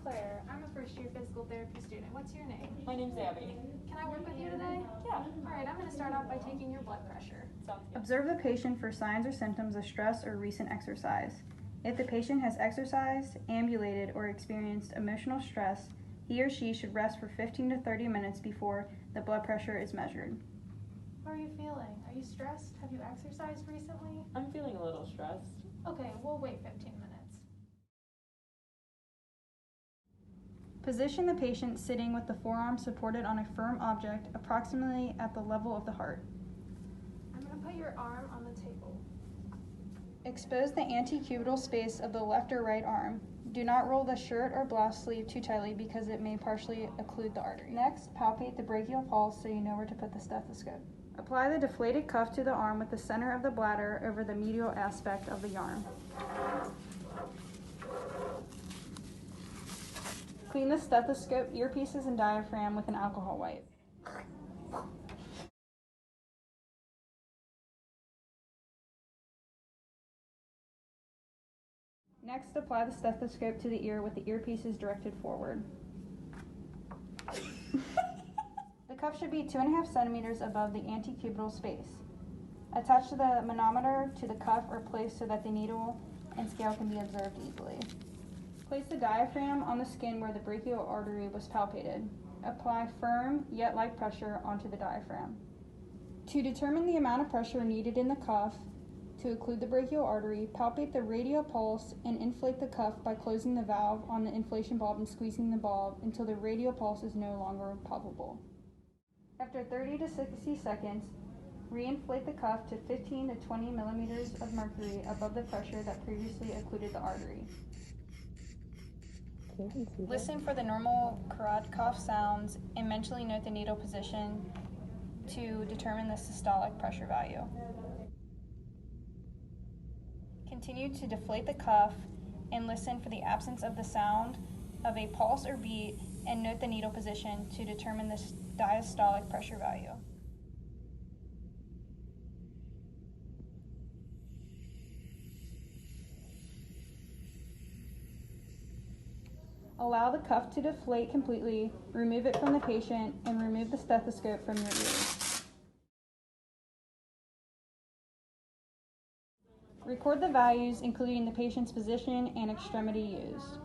Claire. I'm a first-year physical therapy student. What's your name? My name's Abby. Can I work with you today? Yeah. All right, I'm going to start off by taking your blood pressure. Sounds good. Observe the patient for signs or symptoms of stress or recent exercise. If the patient has exercised, ambulated, or experienced emotional stress, he or she should rest for 15 to 30 minutes before the blood pressure is measured. How are you feeling? Are you stressed? Have you exercised recently? I'm feeling a little stressed. Okay, we'll wait 15 minutes. Position the patient sitting with the forearm supported on a firm object approximately at the level of the heart. I'm going to put your arm on the table. Expose the antecubital space of the left or right arm. Do not roll the shirt or blouse sleeve too tightly because it may partially occlude the artery. Next, palpate the brachial pulse so you know where to put the stethoscope. Apply the deflated cuff to the arm with the center of the bladder over the medial aspect of the arm. Clean the stethoscope, earpieces, and diaphragm with an alcohol wipe. Next, apply the stethoscope to the ear with the earpieces directed forward. The cuff should be 2.5 centimeters above the antecubital space. Attach the manometer to the cuff or place so that the needle and scale can be observed easily. Place the diaphragm on the skin where the brachial artery was palpated. Apply firm yet light pressure onto the diaphragm. To determine the amount of pressure needed in the cuff to occlude the brachial artery, palpate the radial pulse and inflate the cuff by closing the valve on the inflation bulb and squeezing the bulb until the radial pulse is no longer palpable. After 30 to 60 seconds, reinflate the cuff to 15 to 20 millimeters of mercury above the pressure that previously occluded the artery. Listen for the normal carotid cough sounds and mentally note the needle position to determine the systolic pressure value. Continue to deflate the cuff and listen for the absence of the sound of a pulse or beat and note the needle position to determine the diastolic pressure value. Allow the cuff to deflate completely, remove it from the patient, and remove the stethoscope from your ears. Record the values, including the patient's position and extremity used.